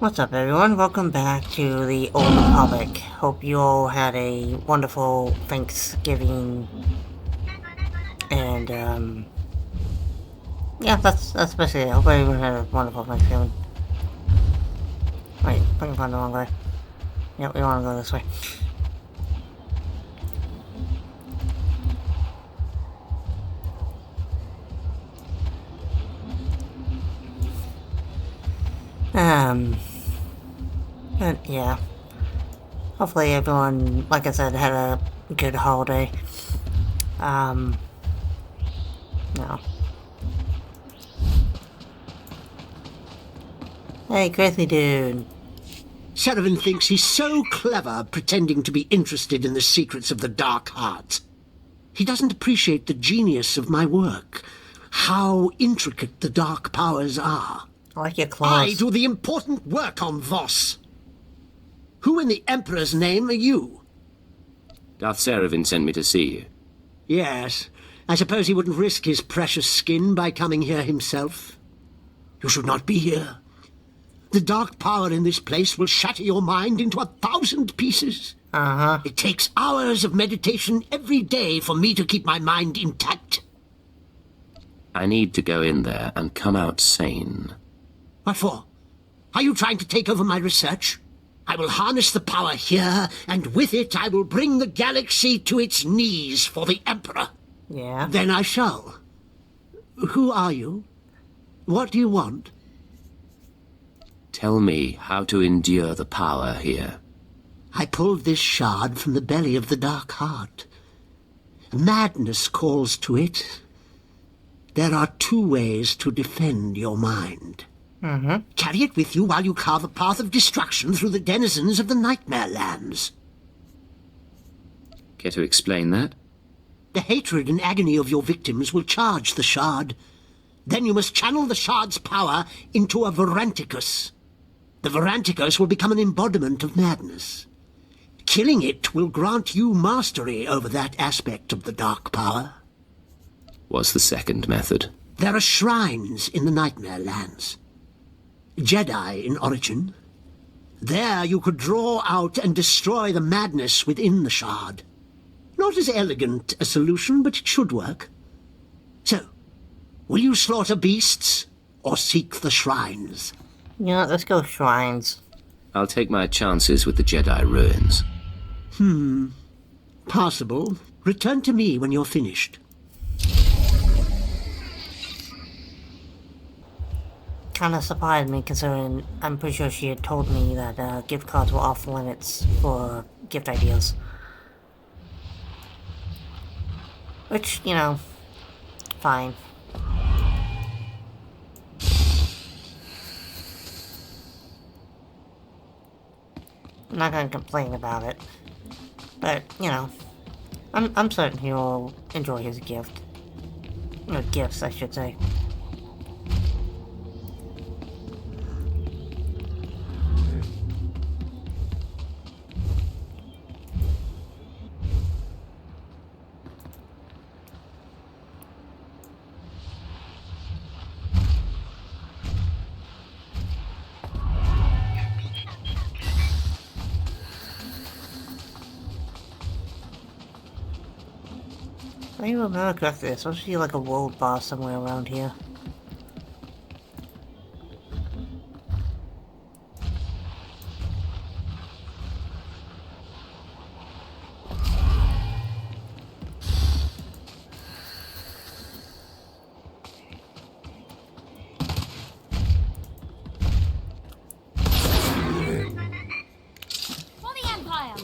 What's up, everyone? Welcome back to the Old Republic. Hope you all had a wonderful Thanksgiving. And, yeah, that's basically it. Hope everyone had a wonderful Thanksgiving. Wait, I think I'm going the wrong way. Yep, we want to go this way. But yeah. Hopefully everyone, like I said, had a good holiday. No. Hey, crazy dude. Sheridan thinks he's so clever pretending to be interested in the secrets of the Dark Heart. He doesn't appreciate the genius of my work, how intricate the dark powers are. I like your clothes. I do the important work on Voss. Who in the Emperor's name are you? Darth Serevin sent me to see you. Yes, I suppose he wouldn't risk his precious skin by coming here himself. You should not be here. The dark power in this place will shatter your mind into 1,000 pieces. It takes hours of meditation every day for me to keep my mind intact. I need to go in there and come out sane. What for? Are you trying to take over my research? I will harness the power here, and with it I will bring the galaxy to its knees for the Emperor. Yeah. Then I shall. Who are you? What do you want? Tell me how to endure the power here. I pulled this shard from the belly of the Dark Heart. Madness calls to it. There are 2 ways to defend your mind. Carry it with you while you carve a path of destruction through the denizens of the Nightmare Lands. Care to explain that? The hatred and agony of your victims will charge the shard. Then you must channel the shard's power into a Varanticus. The Varanticus will become an embodiment of madness. Killing it will grant you mastery over that aspect of the dark power. What's the second method? There are shrines in the Nightmare Lands. Jedi in origin. There you could draw out and destroy the madness within the shard. Not as elegant a solution, but it should work. So, will you slaughter beasts or seek the shrines? Yeah, let's go shrines. I'll take my chances with the Jedi ruins. Possible. Return to me when you're finished. Kind of surprised me, considering I'm pretty sure she had told me that gift cards were off limits for gift ideas. Which, you know, fine. I'm not gonna complain about it. But, you know, I'm certain he'll enjoy his gift. Or gifts, I should say. I don't remember correctly, there's supposed to be like a world boss somewhere around here. For the Empire!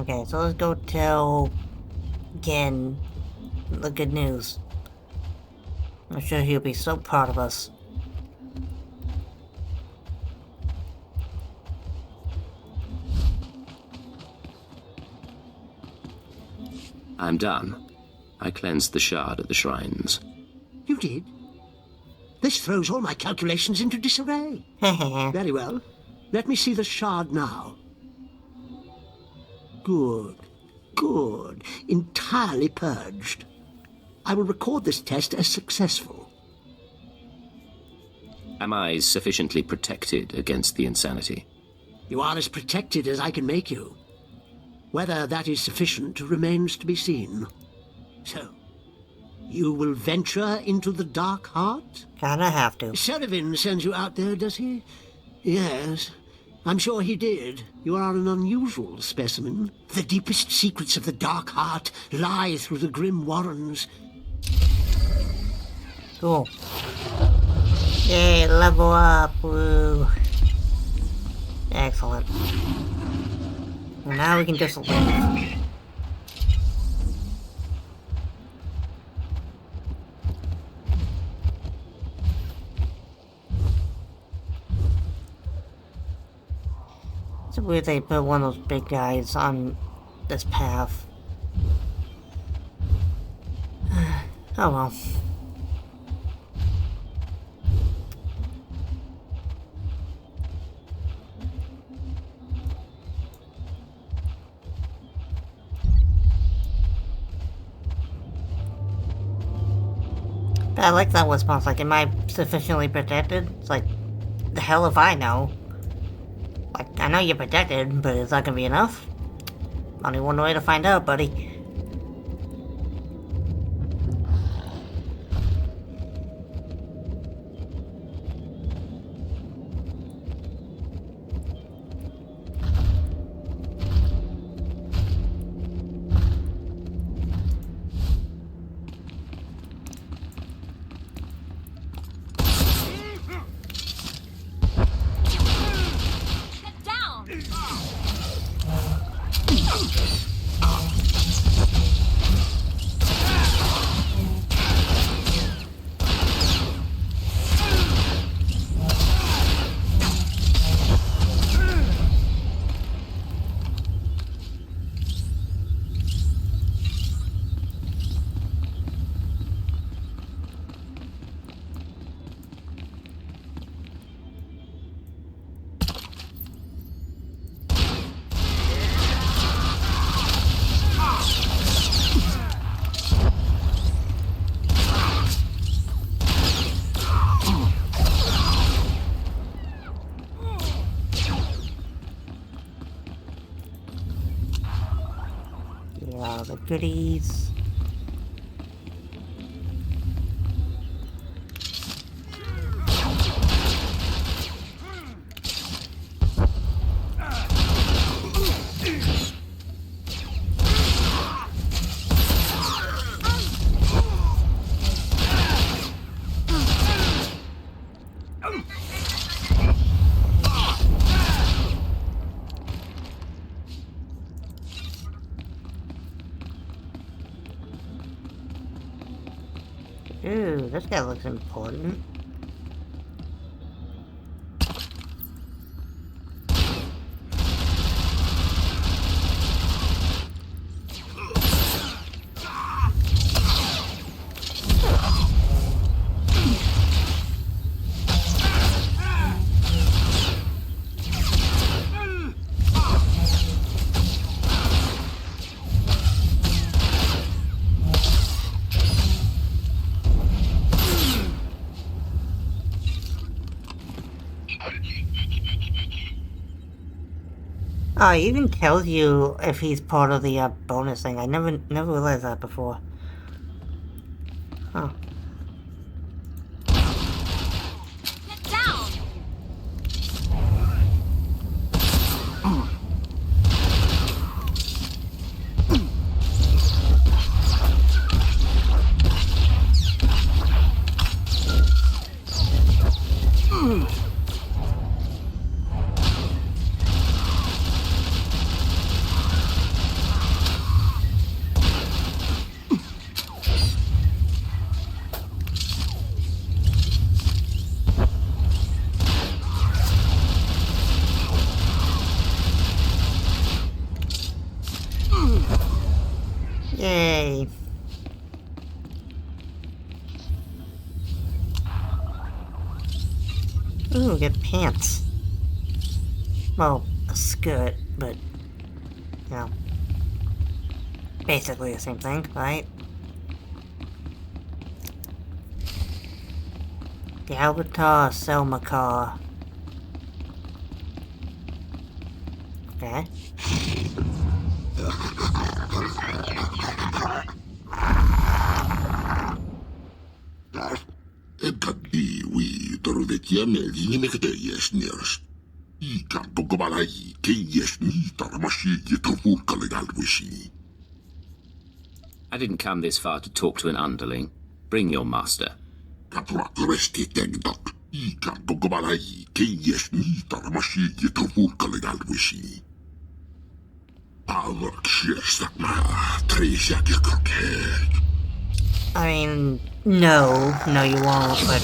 Okay, so let's go tell Gen the good news. I'm sure he'll be so proud of us. I'm done. I cleansed the shard at the shrines. You did? This throws all my calculations into disarray. Very well. Let me see the shard now. Good. Good. Entirely purged. I will record this test as successful. Am I sufficiently protected against the insanity? You are as protected as I can make you. Whether that is sufficient remains to be seen. So, you will venture into the Dark Heart? Kinda have to. Serevin sends you out there, does he? Yes, I'm sure he did. You are an unusual specimen. The deepest secrets of the Dark Heart lie through the grim warrens. Cool. Yay, level up, woo. Excellent. Well, now we can just leave. It's weird they put one of those big guys on this path. Oh well. I like that response, like, am I sufficiently protected? It's like, the hell if I know. Like, I know you're protected, but is that gonna be enough? Only one way to find out, buddy. Get down! Yeah, the goodies. Ooh, this guy looks important. Oh, it even tells you if he's part of the bonus thing. I never realized that before. Huh. Get down! Yay. Ooh, get pants. Well, a skirt, but, you know, basically the same thing, right? The Albator Selma car. Okay. Ekadiwi torvetiame linimekte jesners. Ikan tokobalai kejesni tarmashi yetavurka legalwishi. I didn't come this far to talk to an underling. Bring your master. Katura resti tegdak. Ikan tokobalai kejesni tarmashi yetavurka legalwishi. Power kierstakma treisja gekroket. I mean, no, you won't, but...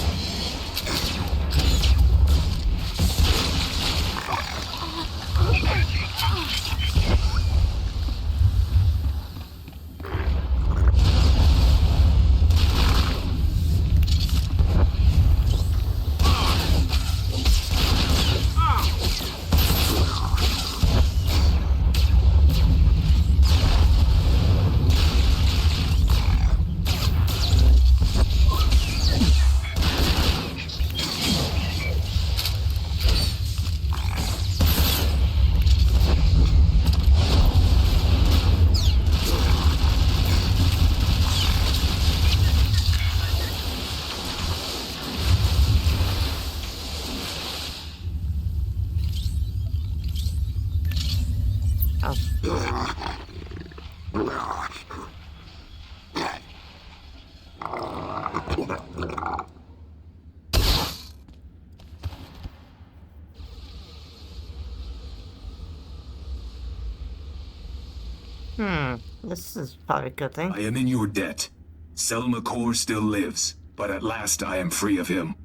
This is probably a good thing. I am in your debt. Selma Kor still lives, but at last I am free of him.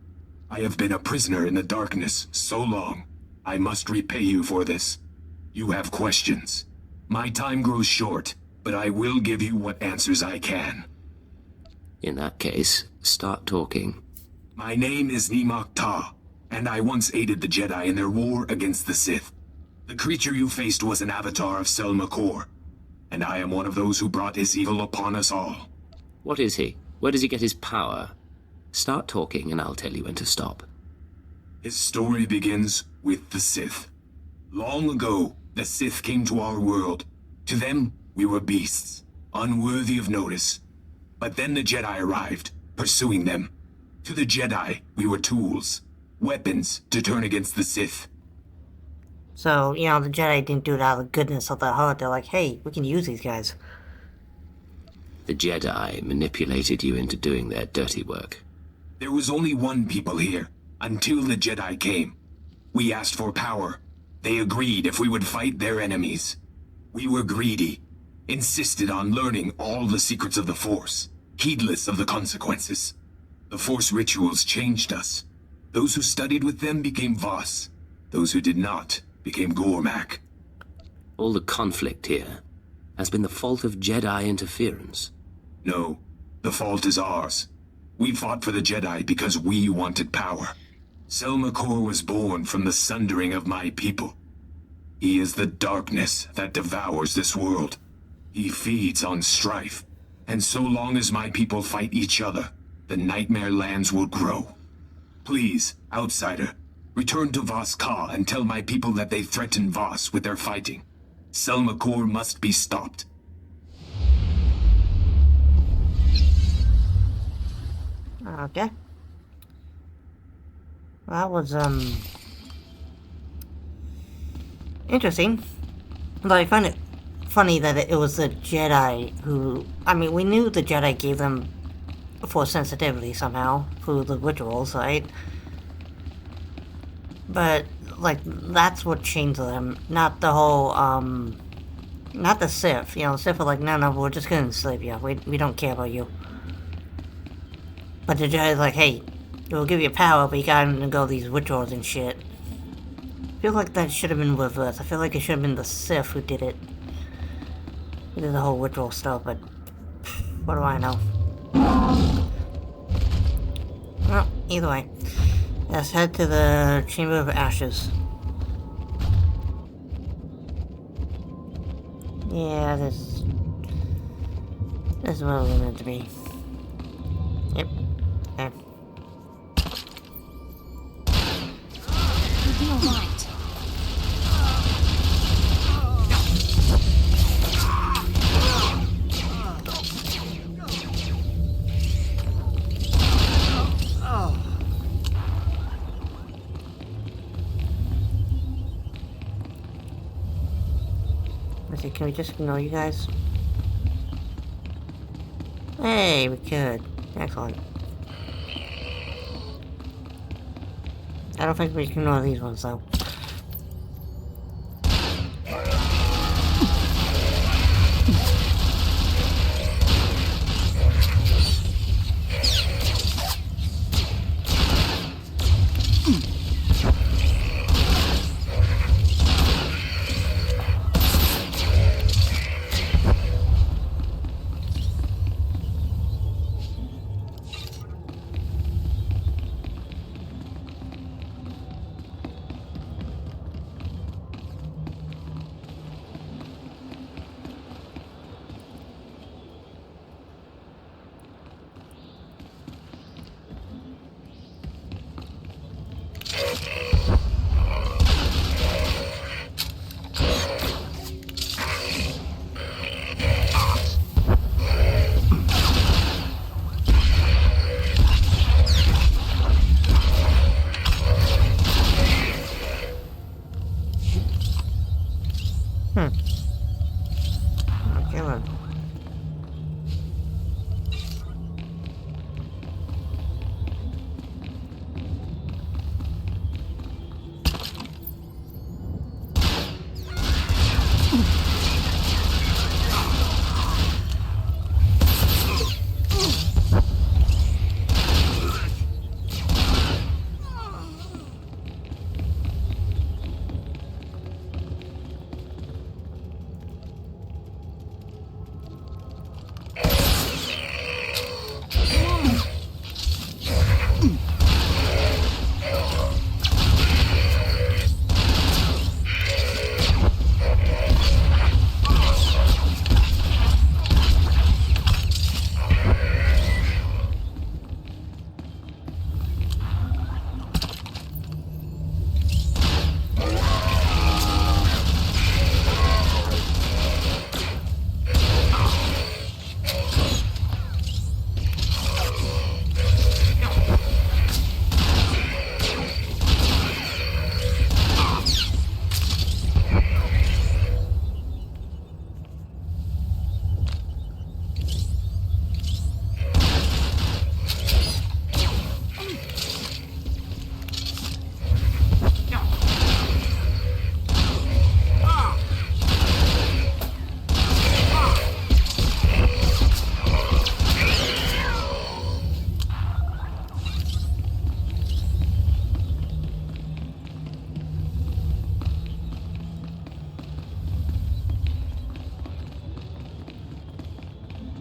I have been a prisoner in the darkness so long. I must repay you for this. You have questions. My time grows short, but I will give you what answers I can. In that case, start talking. My name is Nimak Ta, and I once aided the Jedi in their war against the Sith. The creature you faced was an avatar of Selma Kor, and I am one of those who brought his evil upon us all. What is he? Where does he get his power? Start talking and I'll tell you when to stop. His story begins with the Sith. Long ago, the Sith came to our world. To them, we were beasts, unworthy of notice. But then the Jedi arrived, pursuing them. To the Jedi, we were tools, weapons to turn against the Sith. So, you know, the Jedi didn't do it out of the goodness of their heart. They're like, hey, we can use these guys. The Jedi manipulated you into doing their dirty work. There was only one people here, until the Jedi came. We asked for power. They agreed if we would fight their enemies. We were greedy, insisted on learning all the secrets of the Force, heedless of the consequences. The Force rituals changed us. Those who studied with them became Voss. Those who did not became Gormak. All the conflict here has been the fault of Jedi interference. No, the fault is ours. We fought for the Jedi because we wanted power. Selma Kor was born from the sundering of my people. He is the darkness that devours this world. He feeds on strife, and so long as my people fight each other, the Nightmare Lands will grow. Please, outsider, Return to Voss Ka and tell my people that they threaten Voss with their fighting. Selmakor must be stopped. Okay. That was, interesting. But I find it funny that it was the Jedi who... I mean, we knew the Jedi gave them Force sensitivity somehow through the rituals, right? But, like, that's what changed them. Not the whole, not the Sith. You know, the Sith are like, no, we're just gonna enslave you. We don't care about you. But the Jedi's like, hey, we'll give you power, but you gotta undergo these rituals and shit. I feel like that should have been reversed. I feel like it should have been the Sith who did it. Who did the whole ritual stuff, but... what do I know? Well, either way. Let's head to the Chamber of Ashes. Yeah, this is what it was meant to be. Yep. Okay. You'll be alright. Let's see, can we just ignore you guys? Hey, we could. Excellent. I don't think we can ignore these ones, though. Okay, well.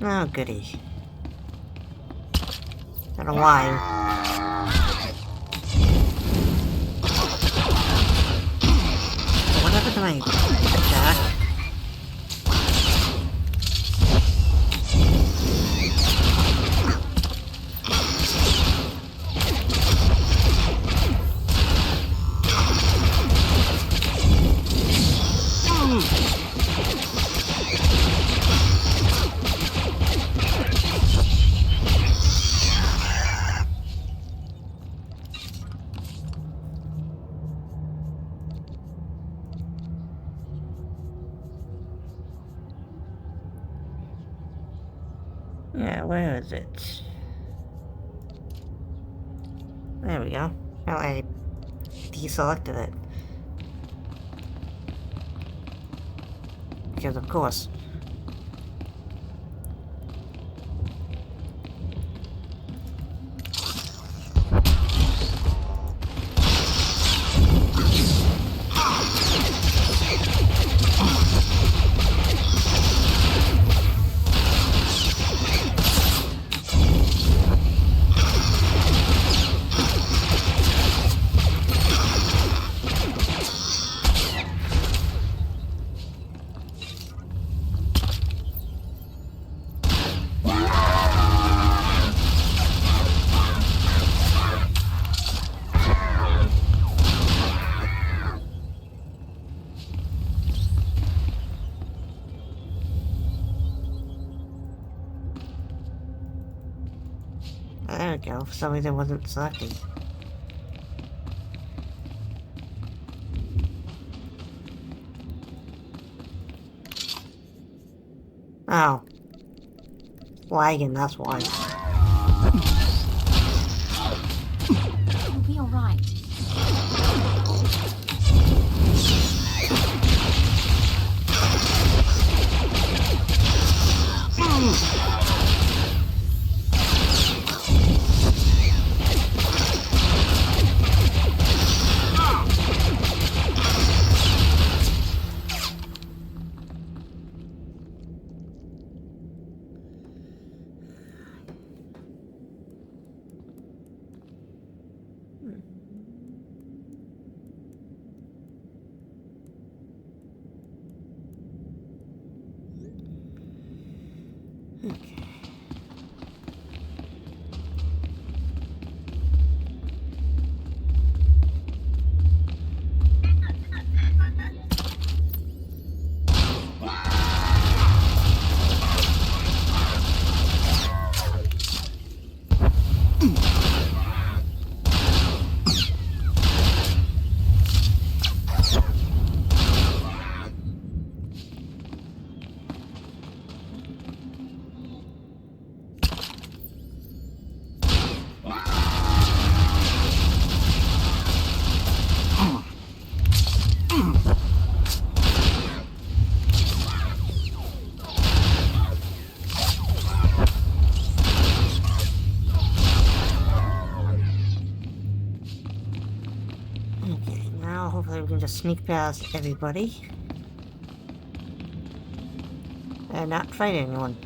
Oh, goody. Don't know why. But what happened to my attack? Yeah, where is it? There we go. Well, I deselected it. Because of course. There we go. For some reason it wasn't selecting. Oh. Lagging, that's why. You'll be alright. Okay, now hopefully we can just sneak past everybody. And not fight anyone.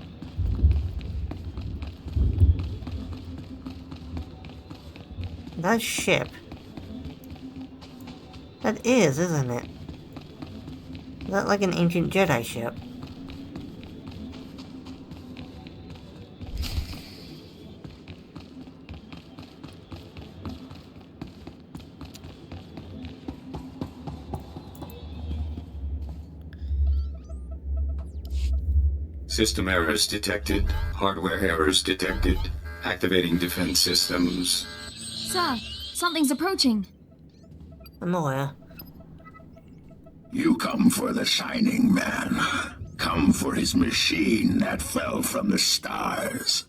That ship. That is, isn't it? Is that like an ancient Jedi ship? System errors detected. Hardware errors detected. Activating defense systems. Sir, something's approaching. I'm aware. You come for the Shining Man. Come for his machine that fell from the stars.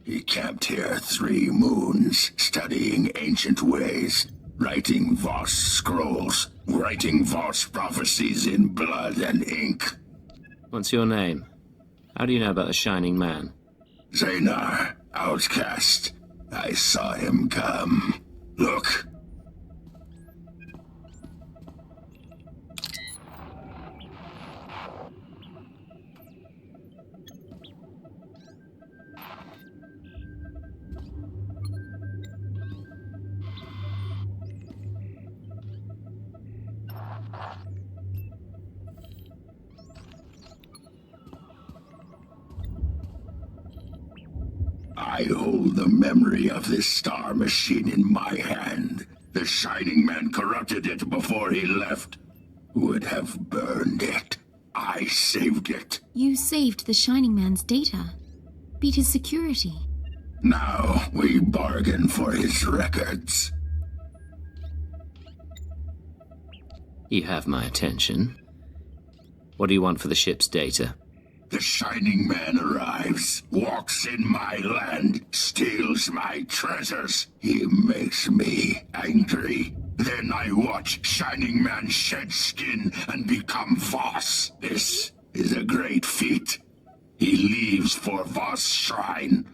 He camped here 3 moons, studying ancient ways, writing Voss scrolls, writing Voss prophecies in blood and ink. What's your name? How do you know about the Shining Man? Zanar, outcast. I saw him come. Look. I hold the memory of this star machine in my hand. The Shining Man corrupted it before he left. Would have burned it. I saved it. You saved the Shining Man's data. Beat his security. Now we bargain for his records. You have my attention. What do you want for the ship's data? The Shining Man arrives, walks in my land, steals my treasures. He makes me angry. Then I watch Shining Man shed skin and become Voss. This is a great feat. He leaves for Voss' shrine.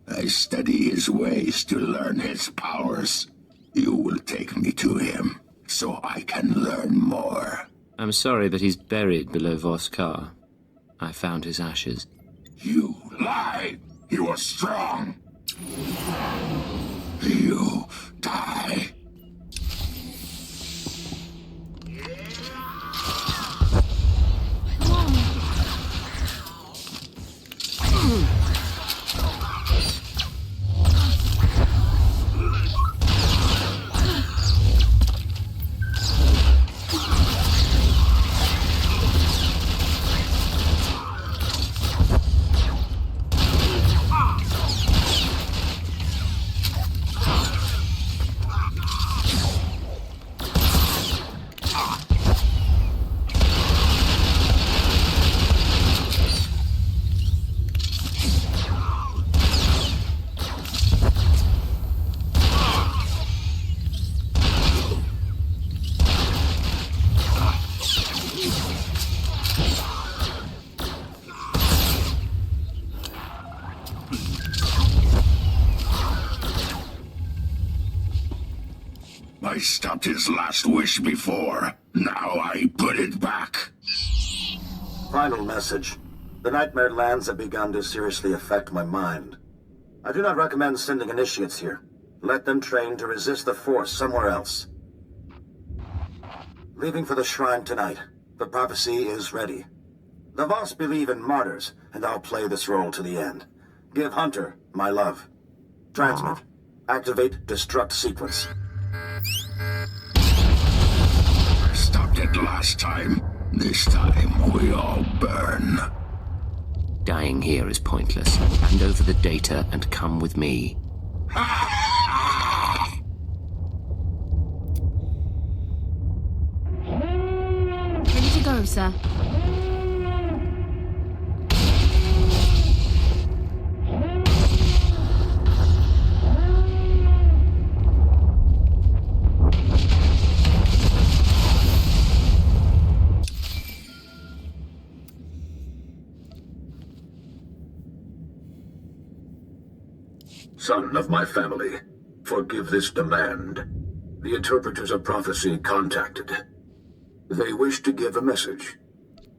I study his ways to learn his powers. You will take me to him, so I can learn more. I'm sorry, but he's buried below Voskar. I found his ashes. You lie! He was strong! You die! I stopped his last wish before. Now I put it back. Final message. The Nightmare Lands have begun to seriously affect my mind. I do not recommend sending initiates here. Let them train to resist the Force somewhere else. Leaving for the shrine tonight. The prophecy is ready. The Voss believe in martyrs, and I'll play this role to the end. Give Hunter my love. Transmit. Activate destruct sequence. Stopped it last time. This time we all burn. Dying here is pointless. Hand over the data and come with me. Ready to go, sir. Son of my family, forgive this demand. The interpreters of prophecy contacted. They wish to give a message.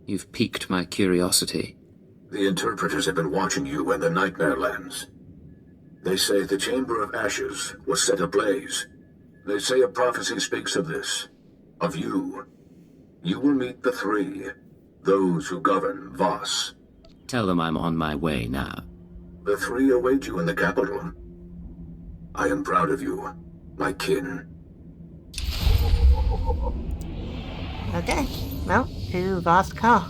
You've piqued my curiosity. The interpreters have been watching you in the Nightmare Lands. They say the Chamber of Ashes was set ablaze. They say a prophecy speaks of this. Of you. You will meet the three. Those who govern Voss. Tell them I'm on my way now. The three await you in the capital. I am proud of you, my kin. Okay, well, to Voskar.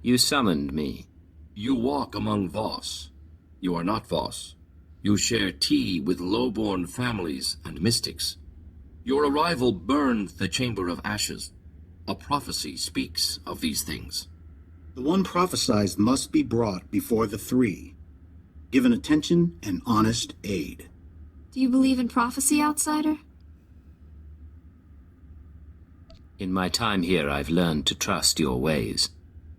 You summoned me. You walk among Voss. You are not Voss. You share tea with low-born families and mystics. Your arrival burned the Chamber of Ashes. A prophecy speaks of these things. The one prophesied must be brought before the three, given attention and honest aid. Do you believe in prophecy, outsider? In my time here, I've learned to trust your ways.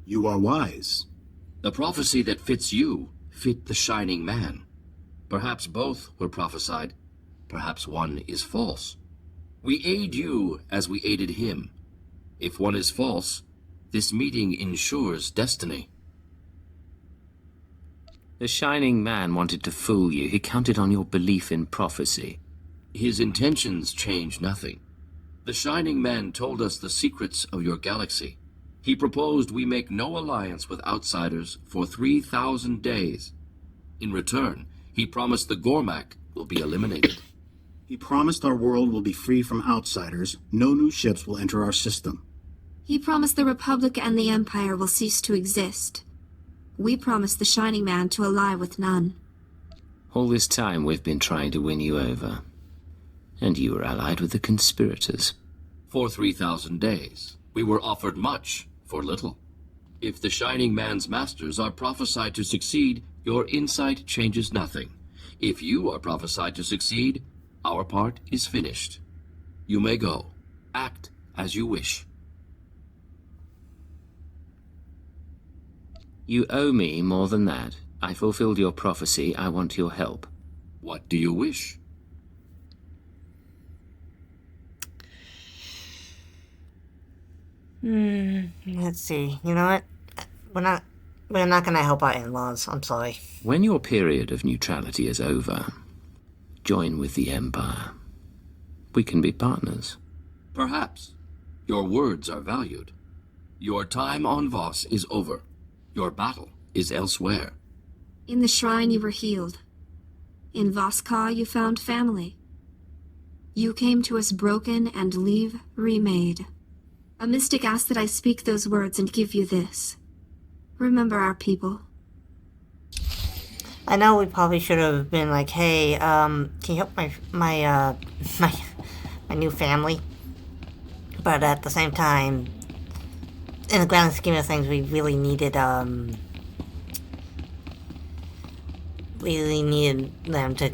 You are wise. The prophecy that fits you fit the Shining Man. Perhaps both were prophesied. Perhaps one is false. We aid you as we aided him. If one is false, this meeting ensures destiny. The Shining Man wanted to fool you. He counted on your belief in prophecy. His intentions change nothing. The Shining Man told us the secrets of your galaxy. He proposed we make no alliance with outsiders for 3,000 days. In return, he promised the Gormak will be eliminated. He promised our world will be free from outsiders. No new ships will enter our system. He promised the Republic and the Empire will cease to exist. We promised the Shining Man to ally with none. All this time we've been trying to win you over. And you were allied with the conspirators. For 3,000 days, we were offered much for little. If the Shining Man's masters are prophesied to succeed, your insight changes nothing. If you are prophesied to succeed, our part is finished. You may go. Act as you wish. You owe me more than that. I fulfilled your prophecy. I want your help. What do you wish? Let's see. You know what? We're not gonna help our in-laws. I'm sorry. When your period of neutrality is over, join with the Empire. We can be partners. Perhaps. Your words are valued. Your time on Voss is over. Your battle is elsewhere. In the shrine you were healed. In Voskar you found family. You came to us broken and leave remade. A mystic asked that I speak those words and give you this. Remember our people. I know we probably should have been like, hey, can you help my new family? But at the same time, in the grand scheme of things, we really needed them to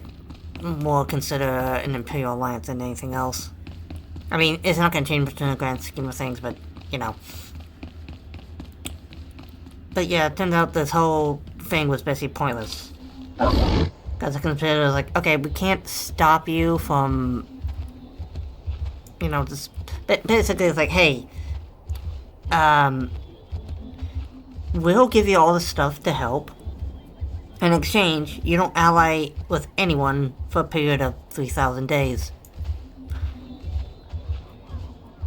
more consider an Imperial alliance than anything else. I mean, it's not going to change much in the grand scheme of things, but, you know. But yeah, it turns out this whole thing was basically pointless. Because the conspirators was like, okay, we can't stop you from, you know, just... Basically, it's like, hey, we'll give you all the stuff to help. In exchange, you don't ally with anyone for a period of 3,000 days.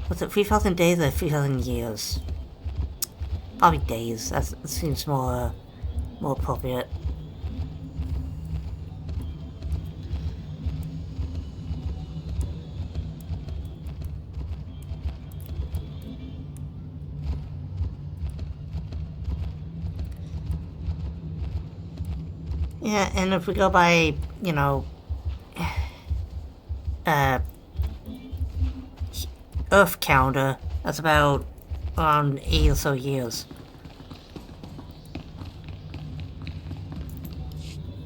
Was it 3,000 days or 3,000 years? Probably days. That seems more appropriate. Yeah, and if we go by, you know, Earth calendar, that's about around 8 or so years.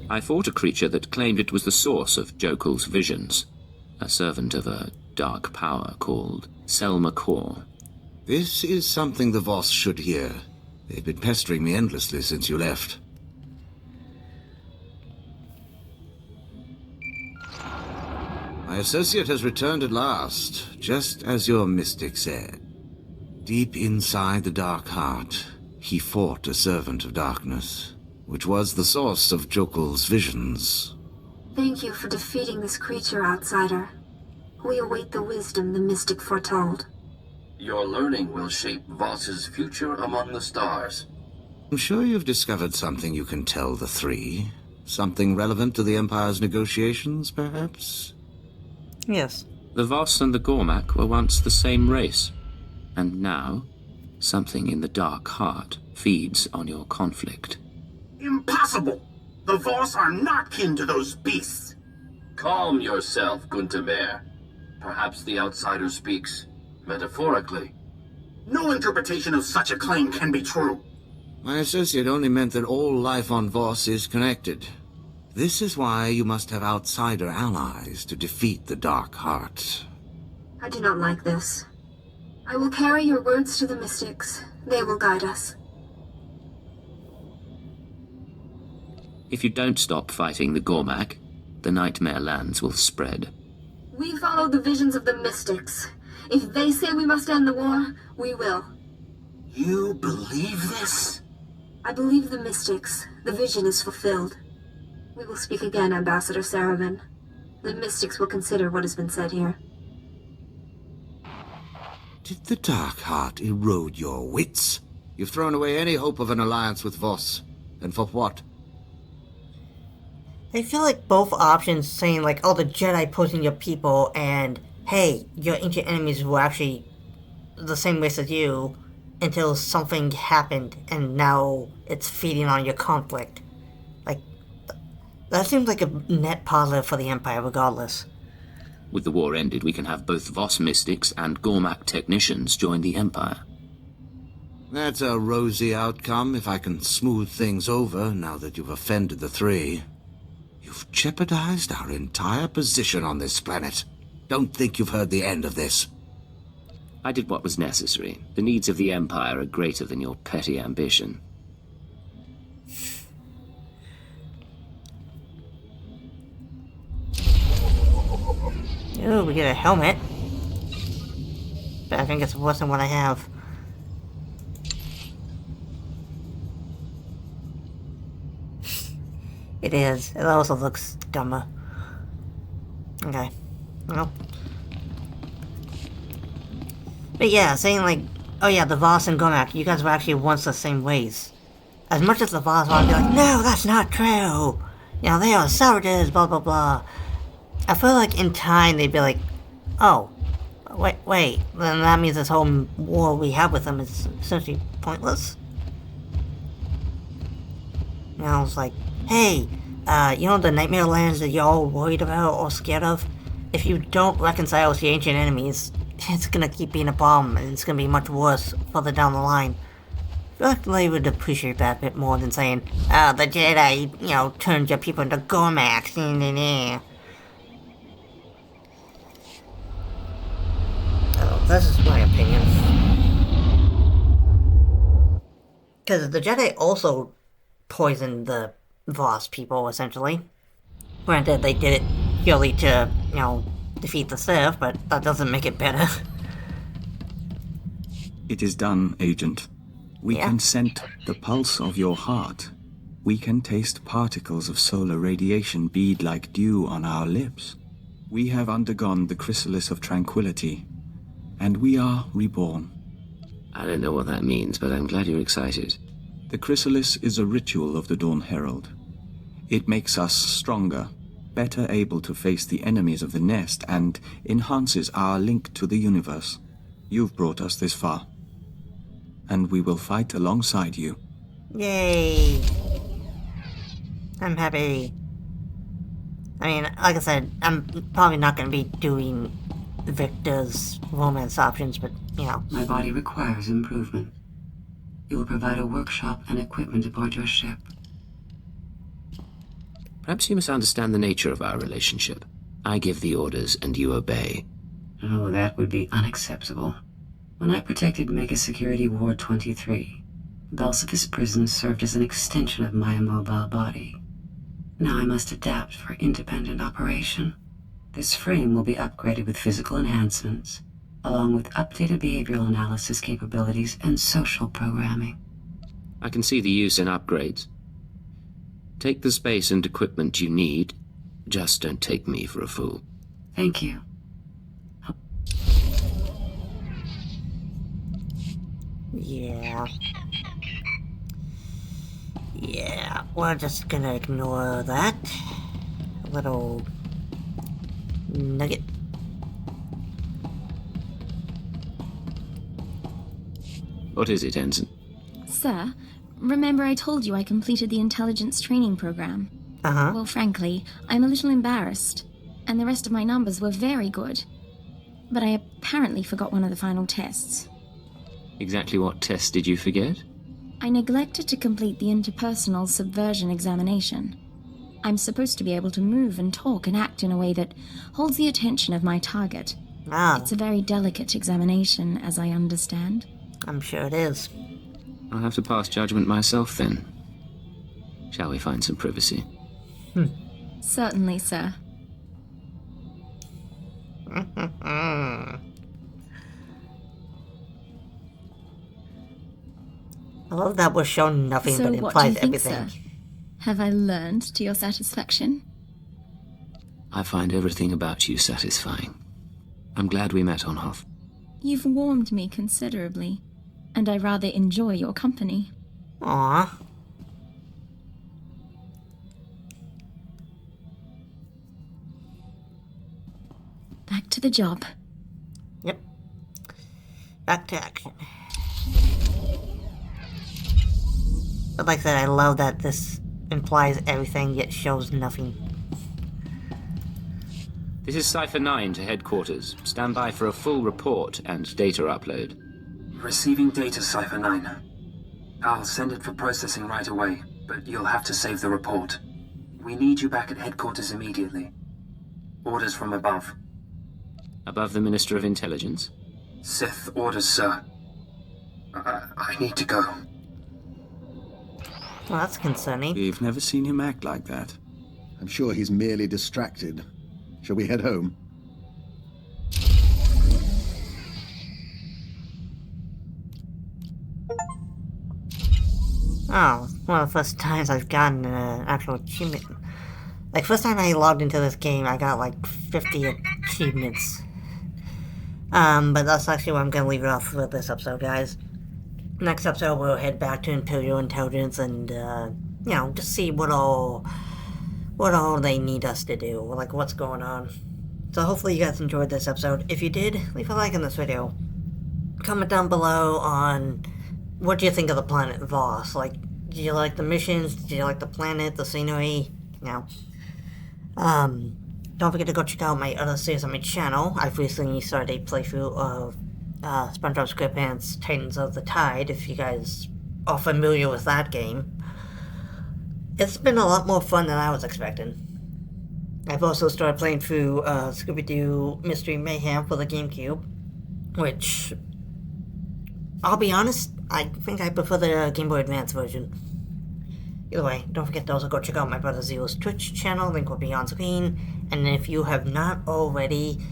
I fought a creature that claimed it was the source of Jokul's visions, a servant of a dark power called Selma Kor. This is something the Voss should hear. They've been pestering me endlessly since you left. My associate has returned at last, just as your mystic said. Deep inside the dark heart, he fought a servant of darkness, which was the source of Jokul's visions. Thank you for defeating this creature, outsider. We await the wisdom the mystic foretold. Your learning will shape Voss's future among the stars. I'm sure you've discovered something you can tell the three. Something relevant to the Empire's negotiations, perhaps? Yes. The Voss and the Gormak were once the same race, and now something in the dark heart feeds on your conflict. Impossible! The Voss are not kin to those beasts! Calm yourself, Guntermeer. Perhaps the outsider speaks metaphorically. No interpretation of such a claim can be true. My associate only meant that all life on Voss is connected. This is why you must have outsider allies to defeat the Dark Heart. I do not like this. I will carry your words to the mystics. They will guide us. If you don't stop fighting the Gormak, the Nightmare Lands will spread. We follow the visions of the mystics. If they say we must end the war, we will. You believe this? I believe the mystics. The vision is fulfilled. We will speak again, Ambassador Saravan. The mystics will consider what has been said here. Did the Dark Heart erode your wits? You've thrown away any hope of an alliance with Voss. And for what? I feel like both options saying like, oh, the Jedi poisoned your people, and hey, your ancient enemies were actually the same race as you until something happened and now it's feeding on your conflict. Like, that seems like a net positive for the Empire regardless. With the war ended, we can have both Voss mystics and Gormak technicians join the Empire. That's a rosy outcome if I can smooth things over now that you've offended the three. You've jeopardized our entire position on this planet. Don't think you've heard the end of this. I did what was necessary. The needs of the Empire are greater than your petty ambition. Ooh, we get a helmet. But I think it's worse than what I have. It is. It also looks dumber. Okay. Well. But yeah, saying like, oh yeah, the Voss and Gormak, you guys were actually once the same race. As much as the Voss want to be like, no, that's not true. You know, they are savages, blah blah blah. I feel like in time they'd be like, oh, wait, then that means this whole war we have with them is essentially pointless. You know, it's like, hey, you know the Nightmare Lands that you're all worried about or scared of? If you don't reconcile with your ancient enemies, it's gonna keep being a problem, and it's gonna be much worse further down the line. I feel like they would appreciate that a bit more than saying, the Jedi, you know, turned your people into Gormaks, This is my opinion. Because the Jedi also poisoned the Voss people, essentially. Granted, they did it purely to, you know, defeat the Sith, but that doesn't make it better. It is done, Agent. We can scent the pulse of your heart. We can taste particles of solar radiation bead like dew on our lips. We have undergone the chrysalis of tranquility, and we are reborn. I don't know what that means, but I'm glad you're excited. The chrysalis is a ritual of the Dawn Herald. It makes us stronger, better able to face the enemies of the nest, and enhances our link to the universe. You've brought us this far, and we will fight alongside you. Yay! I'm happy. I mean, like I said, I'm probably not going to be doing Victor's romance options, but, you know. My body requires improvement. You will provide a workshop and equipment aboard your ship. Perhaps you misunderstand the nature of our relationship. I give the orders and you obey. Oh, that would be unacceptable. When I protected Mega Security Ward 23, Belsiphus Prison served as an extension of my immobile body. Now I must adapt for independent operation. This frame will be upgraded with physical enhancements, along with updated behavioral analysis capabilities and social programming. I can see the use in upgrades. Take the space and equipment you need. Just don't take me for a fool. Thank you. Yeah, we're just gonna ignore that. A little nugget. What is it, Ensign? Sir, remember I told you I completed the intelligence training program? Uh-huh. Well, frankly, I'm a little embarrassed, and the rest of my numbers were very good. but I apparently forgot one of the final tests. Exactly what test did you forget? I neglected to complete the interpersonal subversion examination. I'm supposed to be able to move and talk and act in a way that holds the attention of my target. Ah. It's a very delicate examination, as I understand. I'm sure it is. I'll have to pass judgment myself then. Shall we find some privacy? Certainly, sir. I love that we're shown nothing So but what do you implies think, everything. sir? Have I learned to your satisfaction? I find everything about you satisfying. I'm glad we met on Hoth. You've warmed me considerably, and I rather enjoy your company. Aww. Back to the job. Yep. Back to action. But like I said, I love that this implies everything yet shows nothing. This is Cipher 9 to headquarters. Stand by for a full report and data upload. Receiving data, Cipher 9. I'll send it for processing right away, but you'll have to save the report. We need you back at headquarters immediately. Orders from above. Above the Minister of Intelligence? Sith orders, sir. I need to go. Well, that's concerning. We've never seen him act like that. I'm sure he's merely distracted. Shall we head home? Oh, one of the first times I've gotten an actual achievement. Like, first time I logged into this game, I got like 50 achievements. But that's actually where I'm gonna leave it off with this episode, guys. Next episode, we'll head back to Imperial Intelligence and, you know, just see what all they need us to do, like what's going on. So hopefully you guys enjoyed this episode. If you did, leave a like on this video. Comment down below on what do you think of the planet Voss. Like, did you like the missions? Did you like the planet, the scenery? You know. Don't forget to go check out my other series on my channel. I've recently started a playthrough of SpongeBob SquarePants Titans of the Tide, if you guys are familiar with that game. It's been a lot more fun than I was expecting. I've also started playing through Scooby-Doo Mystery Mayhem for the GameCube, which, I'll be honest, I think I prefer the Game Boy Advance version. Either way, don't forget to also go check out my brother Zero's Twitch channel, link will be on screen, and if you have not already,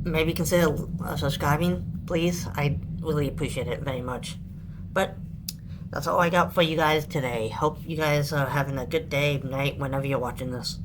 maybe consider subscribing, please. I'd really appreciate it very much. But that's all I got for you guys today. Hope you guys are having a good day, night, whenever you're watching this.